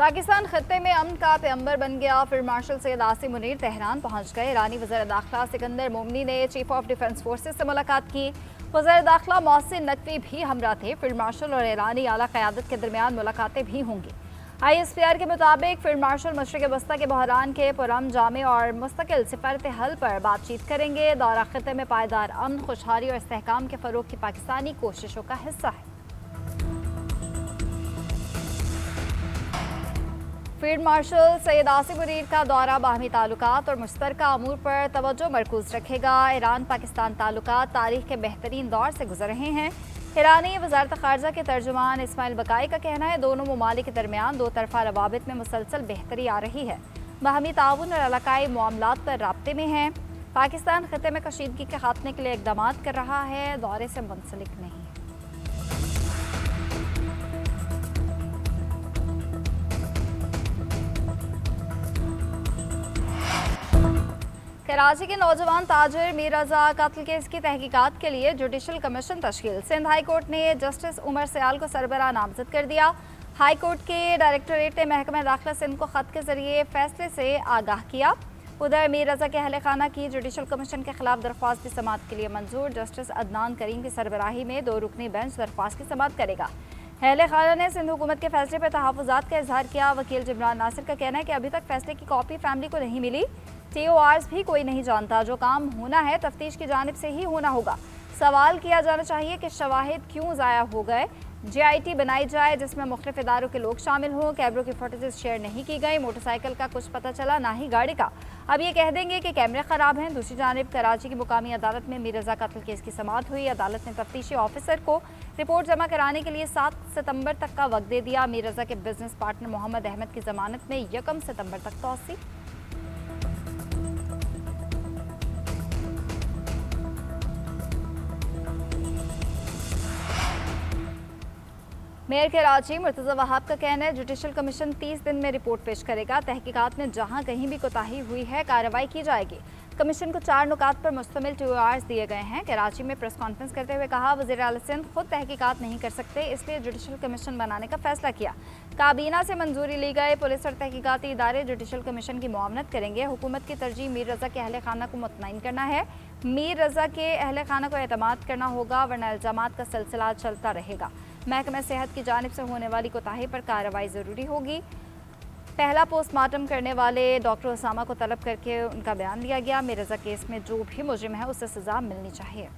पाकिस्तान खत्ते में अमन का पैगंबर बन गया। Field marshal Syed Asim Munir Tehran पहुंच गए। ईरानी वज़ीर दाखिला सिकंदर मोमनी ने चीफ ऑफ डिफेंस फोर्सेस से मुलाकात की। वज़ीर दाखिला मोहसिन नकवी भी हमरा थे। फील्ड मार्शल और ईरानी आला क़यादत के दरमियान मुलाकातें भी होंगी। ISPR के मुताबिक फील्ड मार्शल मशरिक़ वस्ता के बहरान के पुरअमन जामे और मुस्तकिल सिफारत हल पर बातचीत करेंगे। दौरा खत्ते में पायदार अमन, खुशहाली और इस्तेहकाम के फ़रोग़ की पाकिस्तानी कोशिशों का हिस्सा है। फील्ड मार्शल सैयद आसिम मुनीर का दौरा बाहमी ताल्लुकात और मुश्तरका अमूर पर तवज्जो मरकूज रखेगा। ईरान पाकिस्तान ताल्लुकात तारीख के बेहतरीन दौर से गुजर रहे हैं। ईरानी वज़ारत ख़ारजा के तर्जुमान इस्माइल बकाई का कहना है दोनों ममालिक के दरमियान दो तरफ़ा रवाबित में मुसलसल बेहतरी आ रही है। बाहमी ताउन और इलाकाई मामलात पर राब्ते में है। पाकिस्तान खत्ते में कशीदगी के खात्मे के लिए इक़दाम कर रहा है, दौरे से मुंसलिक नहीं। कराची के नौजवान ताजिर मीर रजा कत्ल केस की तहकीकात के लिए जुडिशल कमीशन तश्कील। सिंध हाई कोर्ट ने जस्टिस उमर सयाल को सरबराह नामजद कर दिया। हाई कोर्ट के डायरेक्टोरेट ने महकमा दाखिला सिंध को खत के जरिए फैसले से आगाह किया। उधर मीर रजा के अहल खाना की जुडिशल कमीशन के खिलाफ दरख्वास्त भी समाअत के लिए मंजूर। जस्टिस अदनान करीम की सरबराही में 2 रुकनी बेंच दरख्वास्त की समाअत करेगा। अहल खाना ने सिंध हुकूमत के फैसले पर तहफ़्फ़ुज़ात का इजहार किया। वकील जिब्रान नासिर का कहना है कि अभी तक फैसले की कॉपी फैमिली को नहीं मिली। TORs भी कोई नहीं जानता। जो काम होना है तफ्तीश की जानिब से ही होना होगा। सवाल किया जाना चाहिए कि शवाहिद क्यों ज़ाया हो गए। JIT बनाई जाए जिसमें मुख्तलिफ इदारों के लोग शामिल हों। कैमरों की फुटेजेस शेयर नहीं की गई। मोटरसाइकिल का कुछ पता चला, ना ही गाड़ी का। अब ये कह देंगे कि कैमरे ख़राब हैं। दूसरी जानिब कराची की मुकामी अदालत में मीर रजा कत्ल केस की समाअत हुई। अदालत ने तफ्तीशी ऑफिसर को रिपोर्ट जमा कराने के लिए 7 सितंबर तक का वक्त दे दिया। मीर रजा के बिजनेस पार्टनर मोहम्मद अहमद की जमानत में 1 सितंबर तक तौसी। मेयर कराची मुर्तज़ा वहाब का कहना है जुडिशल कमीशन 30 दिन में रिपोर्ट पेश करेगा। तहकीकात में जहां कहीं भी कोताही हुई है कार्रवाई की जाएगी। कमीशन को 4 नुकात पर मुश्तमिल TORs दिए गए हैं। कराची में प्रेस कॉन्फ्रेंस करते हुए कहा वज़ीर आला सिंध खुद तहकीकात नहीं कर सकते, इसलिए जुडिशल कमीशन बनाने का फैसला किया। काबीना से मंजूरी ली गई। पुलिस और तहकीकाती इदारे जुडिशल कमीशन की मुआवनत करेंगे। हुकूमत की तरजीह मीर रजा के अहल खाना को मुतमईन करना है। मीर रजा के अहल खाना को एतमाद करना होगा, वरना इल्जामात का सिलसिला चलता रहेगा। महकमा सेहत की जानिब से होने वाली कोताही पर कार्रवाई ज़रूरी होगी। पहला पोस्टमार्टम करने वाले डॉक्टर उसामा को तलब करके उनका बयान लिया गया। मीर रजा केस में जो भी मुजरिम है उसे सज़ा मिलनी चाहिए।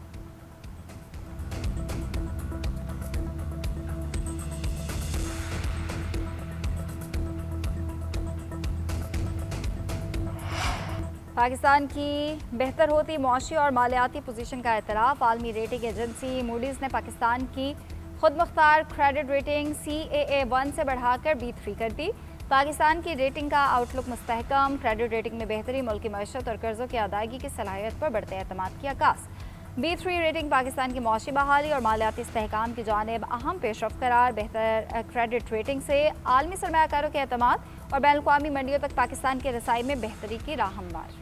पाकिस्तान की बेहतर होती मुआशी और मालियाती पोजीशन का एतराफ़। आलमी रेटिंग एजेंसी मूडीज़ ने पाकिस्तान की खुद मुख्तार क्रेडिट रेटिंग CAA1 से बढ़ाकर B3 कर दी। पाकिस्तान की रेटिंग का आउटलुक मुस्तहकम। क्रेडिट रेटिंग में बेहतरी, मुल्की मईशत और कर्ज़ों की अदायगी की सलाहियत पर बढ़ते एतमाद की अक्कास। B3 रेटिंग पाकिस्तान की मौशी बहाली और मालियाती इस्तेहकाम की जानिब अहम पेशरफ करार। बेहतर क्रेडिट रेटिंग से आलमी सरमायाकारों के एतमाद और बैनुल-अक़वामी मंडियों तक पाकिस्तान के रसाई में बेहतरी की राह हमवार।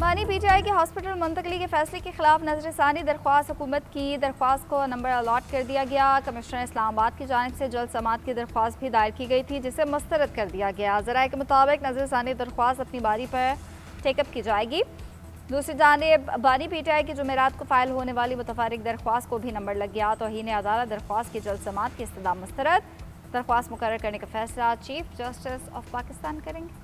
बानी PTI के हॉस्पिटल मुंतकली के फैसले के खिलाफ नजरसानी दरख्वास्त। हुकूमत की दरख्वास्त को नंबर अलॉट कर दिया गया। कमिश्नर इस्लामाबाद की जानिब से जल्द समाअत की दरख्वास्त भी दायर की गई थी, जिसे मुस्तरद कर दिया गया। ज़राए के मुताबिक नजरसानी दरख्वास्त अपनी बारी पर टेकअप की जाएगी। दूसरी जानिब बानी PTI की जुमेरात को फाइल होने वाली मुतफारिक दरख्वास्त को भी नंबर लग गया। तौहीन अदालत दरख्वास्त की जल्द समाअत की इस्तदा मुस्तरद। दरख्वास्त मुकर्रर करने का फैसला चीफ जस्टिस ऑफ पाकिस्तान करेंगे।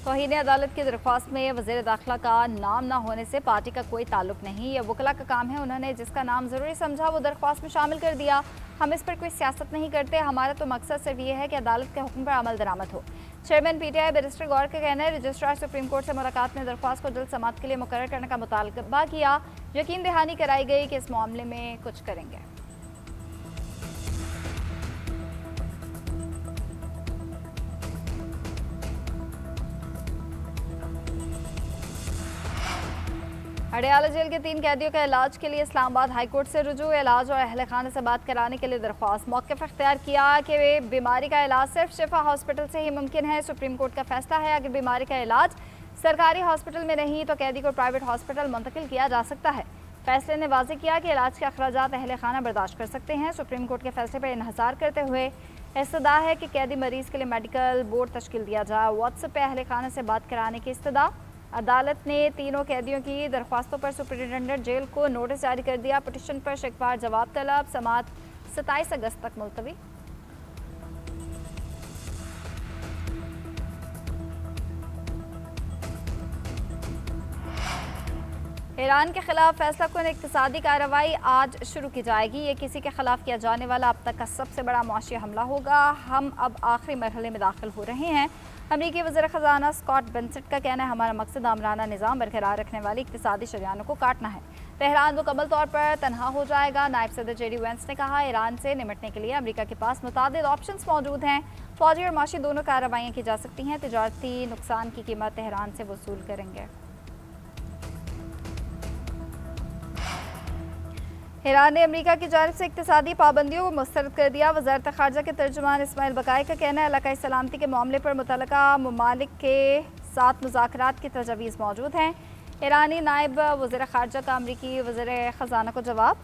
तौहीन अदालत की दरख्वास्त में वज़ीर दाखिला का नाम न होने से पार्टी का कोई ताल्लुक नहीं। यह वकला का काम है। उन्होंने जिसका नाम ज़रूरी समझा वो दरख्वास्त में शामिल कर दिया। हम इस पर कोई सियासत नहीं करते। हमारा तो मकसद सिर्फ ये है कि अदालत के हुक्म पर अमल दरामद हो। चेयरमैन PTI बैरिस्टर गौर का कहना है रजिस्ट्रार सुप्रीम कोर्ट से मुलाकात में दरख्वास्त को जल्द समाअत के लिए मुकर्रर करने का मुतालबा किया। यकीन दहानी कराई गई कि इस मामले में कुछ करेंगे। अडयाला जेल के 3 कैदियों का इलाज के लिए इस्लामाबाद हाईकोर्ट से रुजू। इलाज और अहल खाना से बात कराने के लिए दरख्वास्त। मौक़िफ़ इख्तियार किया कि बीमारी का इलाज सिर्फ शिफा हॉस्पिटल से ही मुमकिन है। सुप्रीम कोर्ट का फैसला है, अगर बीमारी का इलाज सरकारी हॉस्पिटल में नहीं तो कैदी को प्राइवेट हॉस्पिटल मुंतकिल किया जा सकता है। फैसले ने वाज़ेह किया कि इलाज के अखराजात अहल खाना बर्दाश्त कर सकते हैं। सुप्रीम कोर्ट के फैसले पर इन्हसार करते हुए इस्तदा है कि कैदी मरीज़ के लिए मेडिकल बोर्ड तश्कील दिया जाए। व्हाट्सएप पे अहल खाना से बात कराने की इस्तदा। अदालत ने तीनों कैदियों की दरख्वास्तों पर सुपरिटेंडेंट जेल को नोटिस जारी कर दिया। पिटीशन पर शिकवार जवाब तलब। समाअत 27 अगस्त तक मुलतवी। ईरान के खिलाफ फैसला कुन इक्तिसादी कार्रवाई आज शुरू की जाएगी। ये किसी के खिलाफ किया जाने वाला अब तक का सबसे बड़ा मुआशी हमला होगा। हम अब आखिरी मरहले में दाखिल हो रहे हैं। अमरीकी वज़ीर ख़ज़ाना स्कॉट बेंसेट का कहना है, हमारा मकसद आमराना निज़ाम बरकरार रखने वाली इक्तिसादी शरियानों को काटना है। तेहरान मुकम्मल तौर पर तनहा हो जाएगा। नायब सदर जेडी वेंस ने कहा, ईरान से निपटने के लिए अमरीका के पास मुतादिद ऑप्शंस मौजूद हैं। फौजी और माशी दोनों कार्रवाइयाँ की जा सकती हैं। तिजारती नुकसान की कीमत तेहरान से वसूल करेंगे। ईरान ने अमेरिका की जानिब से इक्तिसादी पाबंदियों को मुस्तरद कर दिया। वज़ारत ख़ारजा के तर्जुमान इस्माइल बकाई का कहना है, इलाकाई सलामती के मामले पर मुतल्लिका ममालिक के साथ मुज़ाकरात की तजवीज़ मौजूद हैं। ईरानी नायब वज़ीर ख़ारजा का अमरीकी वज़ीर ख़ज़ाना को जवाब।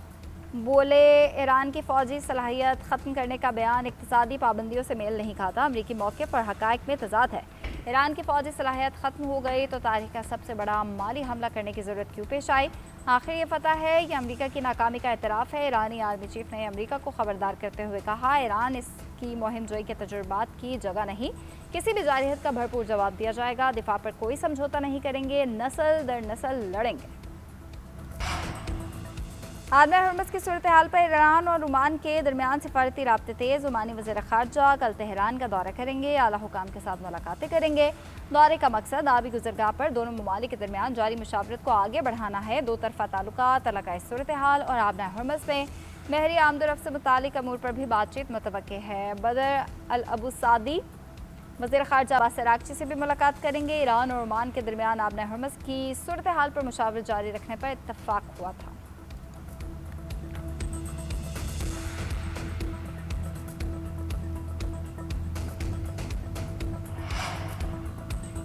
बोले, ईरान की फ़ौजी सलाहियत ख़त्म करने का बयान इक्तिसादी पाबंदियों से मेल नहीं खाता। अमरीकी मौक़िफ़ और हक़ाइक़ में तज़ाद है। ईरान की फ़ौजी सलाहियत ख़त्म हो गई तो तारीख़ का सबसे बड़ा माली हमला करने की ज़रूरत क्यों पेश आई। आखिर ये पता है, ये अमेरिका की नाकामी का एतराफ़ है। ईरानी आर्मी चीफ ने अमेरिका को खबरदार करते हुए कहा, ईरान इसकी मुहिम जोई के तजुर्बात की जगह नहीं। किसी भी जारहियत का भरपूर जवाब दिया जाएगा। दिफा पर कोई समझौता नहीं करेंगे। नस्ल दर नस्ल लड़ेंगे। आदम हरमस की सूरत हाल पर ईरान और ओमान के दरमियान सिफारती राब्ते तेज़। ओमानी वज़ीर ख़ारजा कल तेहरान का दौरा करेंगे। आला हुकाम के साथ मुलाकातें करेंगे। दौरे का मकसद आबी गुज़रगाह पर दोनों ममालिक के दरमियान जारी मुशावरत को आगे बढ़ाना है। दो तरफ़ा ताल्लुकात, इलाकाई सूरत हाल और आदम हरमस में बहरी आमदोरफ्त से मुतालिक अमूर पर भी बातचीत मुतवक्के है। बदर अल अबू सादी वज़ीर ख़ारजा अब्बास अराग़ची से भी मुलाकात करेंगे। ईरान और ओमान के दरमियान आदम हरमस की सूरत हाल पर मुशावरत जारी रखने पर इत्तफ़ाक़ हुआ था।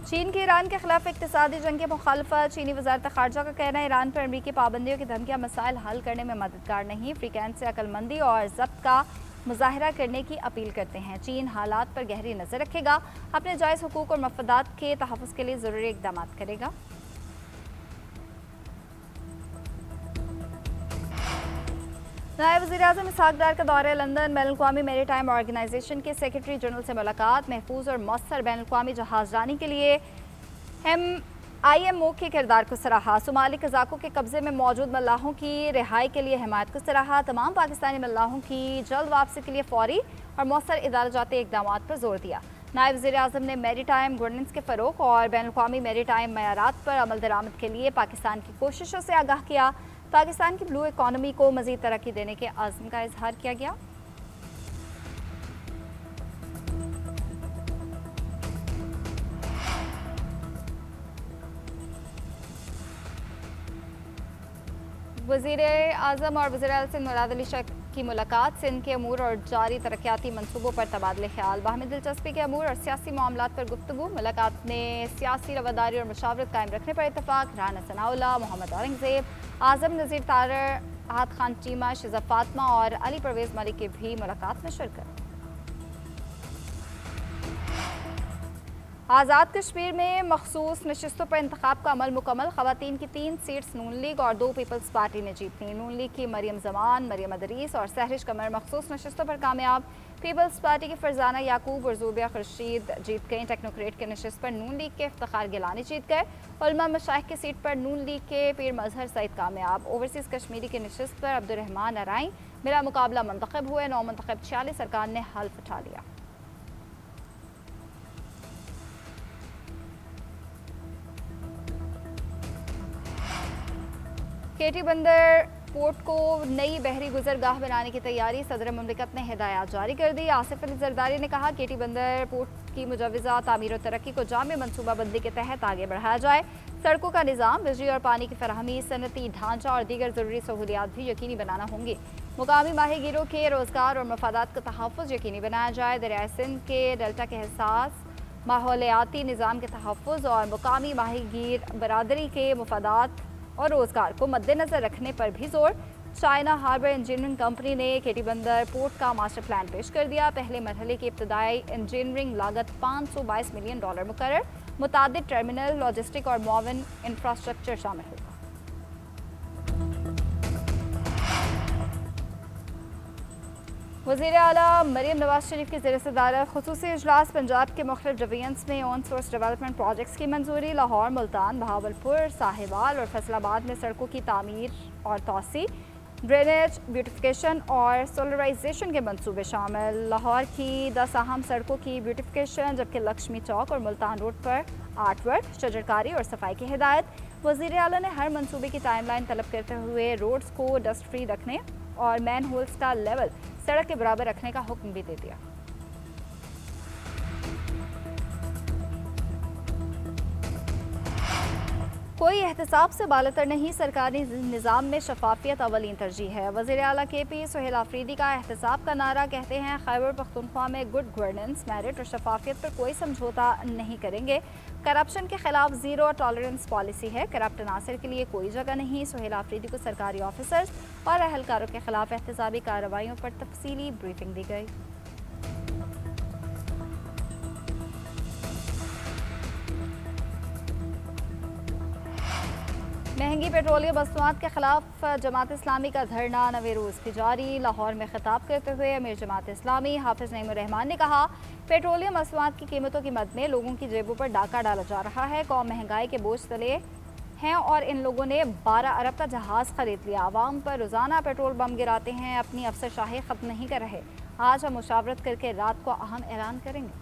चीन की ईरान के खिलाफ इक्तिसादी जंग की मुखालफत। चीनी वज़ारत ख़ारजा का कहना है, ईरान पर अमरीकी पाबंदियों की धमकियाँ मसाइल हल करने में मददगार नहीं। फ्रीकैंस से अक्लमंदी और ज़ब्त का मुज़ाहरा करने की अपील करते हैं। चीन हालात पर गहरी नज़र रखेगा, अपने जायज़ हुकूक और मफादात के तहफ़्फ़ुज़ के लिए ज़रूरी इक़दाम करेगा। नायब वज़ीर-ए-आज़म इसहाक़ डार का दौरा लंदन। बैनुल-अक़वामी मैरीटाइम ऑर्गेनाइजेशन के सेक्रेटरी जनरल से मुलाकात। महफूज और मौसर बैनुल-अक़वामी जहाज़रानी के लिए IMO के किरदार को सराहा। सोमाली कज़ाकों के कब्जे में मौजूद मल्लाहों की रिहाई के लिए हिमायत को सराहा। तमाम पाकिस्तानी मल्लाहों की जल्द वापसी के लिए फौरी और मौसर इदारजाती इक़दाम पर जोर दिया। नायब वज़ीर-ए-आज़म ने मैरीटाइम गवर्नेंस के फ़रोग़ और बैनुल-अक़वामी मैरीटाइम मयारात पर अमल दरामद के लिए पाकिस्तान की कोशिशों से आगाह किया। पाकिस्तान की ब्लू इकॉनमी को मज़ीद तरक्की देने के आज़म का इजहार किया गया। वज़ीर-ए-आज़म और वज़ीर सिंध मुराद अली शाह की मुलाकात। सिंध के अमूर और जारी तरक्याती मनसूबों पर तबादले ख्याल। बाहमी दिलचस्पी के अमूर और सियासी मामलात पर गुफ्तगू। मुलाकात में सियासी रवादारी और मुशावरत कायम रखने पर इतफाक़। राना सनाउल्लाह, मोहम्मद औरंगज़ेब, आज़म नज़ीर तारर, आहद खान चीमा, शिज़ा फातिमा और अली परवेज़ मलिक की भी मुलाकात में शिरकत। आज़ाद कश्मीर में मखसूस नशिस्तों पर इंतखाब का अमल मुकम्मल। ख़वातीन की 3 सीट्स नून लीग और 2 पीपल्स पार्टी ने जीती। नून लीग की मरियम जमान, मरियम अदरीस और सहरिश कमर मखसूस नशिस्तों पर कामयाब। पीपल्स पार्टी की फरजाना याकूब और ज़ूबिया खुर्शीद जीत गई। टेक्नोक्रेट के नशिस्त पर नून लीग के इफ्तिखार गिलानी जीत गए। उलमा मशाइख की सीट पर नून लीग के पीर मजहर सईद कामयाब। ओवरसीज़ कश्मीरी की नशिस्त पर अब्दुर्रहमान अराई बिला मुकाबला मुंतखब हुए। 9 मुंतखब 46 अरकान ने हल्फ उठा लिया। केटी बंदर पोर्ट को नई बहरी गुजरगाह बनाने की तैयारी, सदर ममलिकत ने हिदायत जारी कर दी। आसिफ अली जरदारी ने कहा केटी बंदर पोर्ट की मुजवजा तामीर और तरक्की को जामे मनसूबाबंदी के तहत आगे बढ़ाया जाए। सड़कों का निज़ाम, बिजली और पानी की फराहमी, सनती ढांचा और दीगर ज़रूरी सहूलियात भी यकीनी बनाना होंगी। मुकामी माहीगीरों के रोज़गार और मफादात का तहफ़्फ़ुज़ यकीनी बनाया जाए। दरियाए सिंध के डेल्टा के हिसास, माहौलियाती निज़ाम के तहफ़्फ़ुज़ और मुकामी माहीगीर बरादरी के मफादात और रोज़गार को मद्देनज़र रखने पर भी जोर। चाइना हार्बर इंजीनियरिंग कंपनी ने केटी बंदर पोर्ट का मास्टर प्लान पेश कर दिया। पहले मरहले की इब्तदाई इंजीनियरिंग लागत $522 मिलियन मुकर्रर। मुतादिद टर्मिनल, लॉजिस्टिक और मुआवन इंफ्रास्ट्रक्चर शामिल होगा। वज़ीर आला मरीम नवाज शरीफ की ज़ेर सदारत ख़ुसूसी इजलास, पंजाब के मुख्तलिफ डिवीजन्स में ऑन सोर्स डेवलपमेंट प्रोजेक्ट्स की मंजूरी। लाहौर, मुल्तान, बहावलपुर, साहिवाल और फैसलाबाद में सड़कों की तामीर और तोसी, ड्रेनेज, ब्यूटिफिकेशन और सोलराइजेशन के मंसूबे शामिल। लाहौर की 10 अहम सड़कों की ब्यूटिफिकेशन, जबकि लक्ष्मी चौक और मुल्तान रोड पर आर्ट वर्क, शजरकारी और सफाई की हिदायत। वज़ीर आला ने हर मंसूबे की टाइमलाइन तलब करते हुए रोड्स को डस्ट फ्री रखने और मैन होल्स का लेवल सड़क के बराबर रखने का हुक्म भी दे दिया। कोई एहतसाब से बालतर नहीं, सरकारी निज़ाम में शफाफियत अवलीन तरजीह है। वज़ीर आला KP सुहेल आफरीदी का एहतसाब का नारा, कहते हैं खैबर पख्तूनख्वा में गुड गवर्नेंस, मेरिट और शफाफियत पर कोई समझौता नहीं करेंगे। करप्शन के खिलाफ ज़ीरो टॉलरेंस पॉलिसी है, करप्ट अनासर के लिए कोई जगह नहीं। सुहेल आफरीदी को सरकारी ऑफिसर्स और अहलकारों के खिलाफ एहतसाबी कार्रवाइयों पर तफसीली ब्रीफिंग दी गई। महंगी पेट्रोलियम मसनूआत के खिलाफ जमात इस्लामी का धरना नवे रोज़ भी जारी। लाहौर में खिताब करते हुए अमीर जमात इस्लामी हाफिज नईमुर रहमान ने कहा, पेट्रोलियम मसनूआत की कीमतों की मद में लोगों की जेबों पर डाका डाला जा रहा है। कौम महंगाई के बोझ तले हैं और इन लोगों ने 12 अरब का जहाज़ खरीद लिया। आवाम पर रोज़ाना पेट्रोल बम गिराते हैं, अपनी अफसरशाही ख़त्म नहीं कर रहे। आज हम मुशावरत करके रात को अहम ऐलान करेंगे।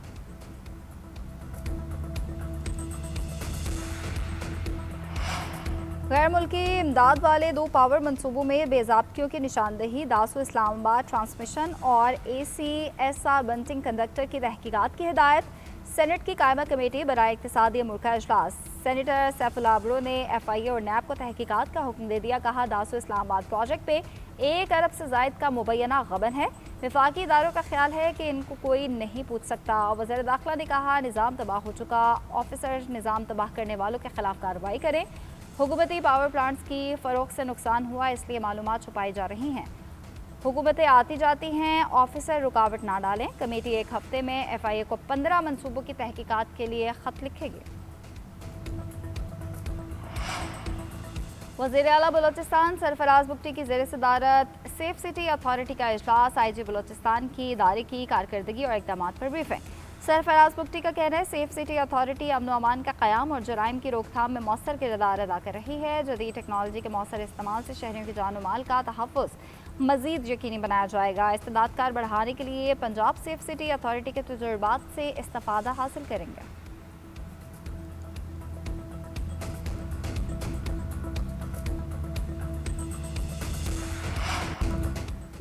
गैर मुल्की इमदाद वाले 2 पावर मंसूबों में बेज़ाब्तियों की निशानदही, दासो इस्लामाबाद ट्रांसमिशन और ACSR बंटिंग कंडक्टर की तहकीकात की हिदायत। सेनेट की कायमा कमेटी बराए इक्तिसादी अमूर का इजलास, सेनेटर सैफुल्लाह अब्रो ने FIA और NAB को तहकीकात का हुक्म दे दिया। कहा, दासो इस्लामाबाद प्रोजेक्ट पे 1 अरब से जायद का मुबैना गबन है। विफाकी इदारों का ख्याल है कि इनको कोई नहीं पूछ सकता। वज़ीर दाखिला ने कहा, निज़ाम तबाह हो चुका, ऑफिसर निज़ाम तबाह करने वालों के खिलाफ कार्रवाई करें। हुकूमती पावर प्लांट्स की फ़रोख्त से नुकसान हुआ, इसलिए मालूमात छुपाई जा रही हैं। हुकूमतें आती जाती हैं, ऑफिसर रुकावट ना डालें। कमेटी 1 हफ्ते में FIA को 15 मनसूबों की तहकीकात के लिए ख़त लिखेगी। वज़ीर आला बलोचिस्तान सरफराज बुगटी की ज़ेर सदारत सेफ सिटी अथॉरिटी का इजलास, IG बलोचिस्तान की इदारे की कारकर्दगी और इक़दामात पर ब्रीफिंग। सरफराज बुगटी का कहना है, सेफ सिटी अथॉरिटी अमन अमान का क़याम और जराइम की रोकथाम में मौसर किरदार अदा कर रही है। जदीद टेक्नोलॉजी के मौसर इस्तेमाल से शहरियों की जान माल का तहफ़्फ़ुज़ मज़ीद यकीनी बनाया जाएगा। इस्तेदादकार बढ़ाने के लिए पंजाब सेफ सिटी अथॉरिटी के तजुर्बात से इस्तिफ़ादा हासिल करेंगे।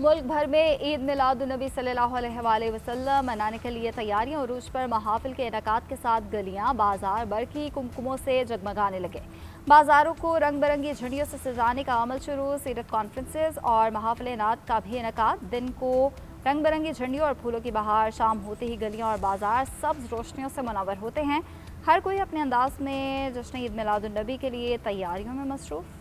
मुल्क भर में ईद मिलादुन्नबी सल्लल्लाहु अलैहि वसल्लम मनाने के लिए तैयारियां उरूज पर। महाफिल के इनेकात के साथ गलियां, बाजार बरकी कुमकुमों से जगमगाने लगे। बाजारों को रंग बिरंगी झंडियों से सजाने का अमल शुरू। सीरत कॉन्फ्रेंसेस और महाफिल नात का भी इनेकात। दिन को रंग बिरंगी झंडियों और फूलों की बहार, शाम होते ही गलियां और बाजार सब्ज रोशनियों से मुनव्वर होते हैं। हर कोई अपने अंदाज में जश्न ईद मिलादुन्नबी के लिए तैयारियों में मसरूफ़।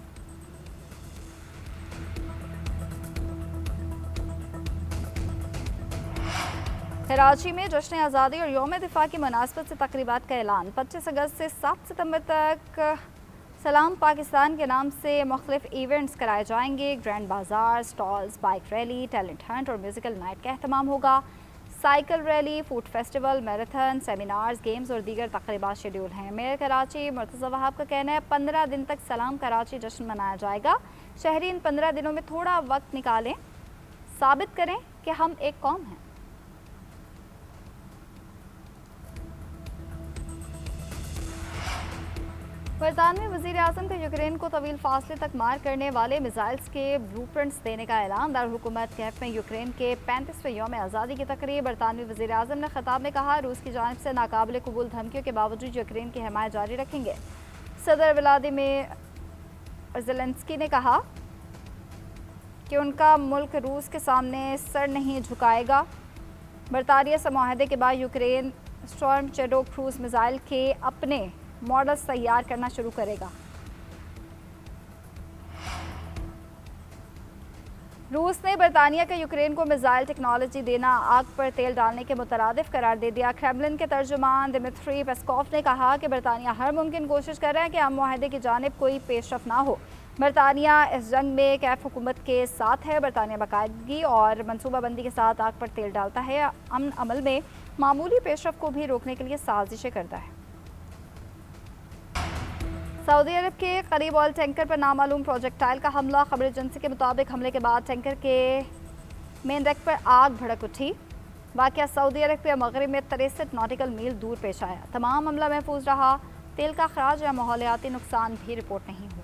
कराची में जश्न आज़ादी और यौम दिफा की मुनासबत से तकरीबात का ऐलान। 25 अगस्त से 7 सितंबर तक सलाम पाकिस्तान के नाम से मुख्तलिफ इवेंट्स कराए जाएंगे। ग्रैंड बाजार, stalls, bike rally, talent Hunt और म्यूज़िकल नाइट का अहतमाम होगा। Cycle rally, food festival, marathon, seminars, games और दीगर तकरीबात शेड्यूल हैं। मेयर कराची मुर्तज़ा वहाब का कहना है, 15 दिन तक सलाम कराची जश्न मनाया जाएगा। शहरी इन 15 दिनों में थोड़ा वक्त निकालें, साबित करें कि हम एक कौम हैं। बरतानवी वज़ीर आज़म का यूक्रेन को तवील फासले तक मार करने वाले मिसाइल्स के ब्लूप्रिंट्स देने का ऐलान। दारुल-हुकूमत कैफ में यूक्रेन के 35वें यौम आज़ादी की तकरीब। बरतानवी वज़ीर आज़म ने खिताब में कहा, रूस की जानिब से नाकाबिल कबूल धमकियों के बावजूद यूक्रेन की हिमायत जारी रखेंगे। सदर व्लादिमीर ज़ेलेंस्की ने कहा कि उनका मुल्क रूस के सामने सर नहीं झुकाएगा। बरतानिया से मुआहदे के बाद Ukraine storm shadow cruise missile के अपने मॉडल्स तैयार करना शुरू करेगा। रूस ने बरतानिया के यूक्रेन को मिसाइल टेक्नोलॉजी देना आग पर तेल डालने के मुतरादिफ करार दे दिया। क्रेमलिन के तर्जुमान दिमित्री पेस्कोव ने कहा कि बरतानिया हर मुमकिन कोशिश कर रहा है कि हम मुआहदे की जानिब कोई पेशरफ ना हो। बरतानिया इस जंग में कैफ हुकूमत के साथ है। बरतानिया बाकायदगी और मनसूबाबंदी के साथ आग पर तेल डालता है। अमन अमल में मामूली पेशरफ को भी रोकने के लिए साजिशें करता है। सऊदी अरब के करीब ऑयल टैंकर पर नामालूम प्रोजेक्टाइल का हमला। खबर एजेंसी के मुताबिक हमले के बाद टैंकर के मेन डेक पर आग भड़क उठी। वाक़या सऊदी अरब के मगरिब में 63 नॉटिकल मील दूर पेश आया। तमाम हमला महफूज रहा। तेल का अखराज या माहौलियाती नुकसान भी रिपोर्ट नहीं हुआ।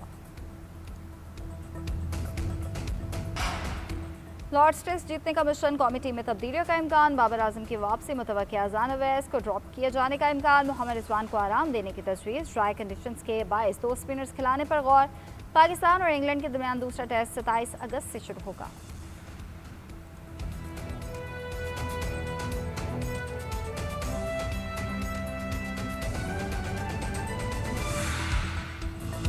लॉर्ड्स टेस्ट जीतने का मिशन, कौमी टीम में तब्दीलियों का इम्कान। बाबर आजम की वापसी, मुतवक्किल अज़ान अवैस को ड्रॉप किए जाने का इम्कान। मोहम्मद रिजवान को आराम देने की तजवीज़। ड्राई कंडीशंस के बायस 2 स्पिनर्स खिलाने पर गौर। पाकिस्तान और इंग्लैंड के दरमियान दूसरा टेस्ट 27 अगस्त से शुरू होगा।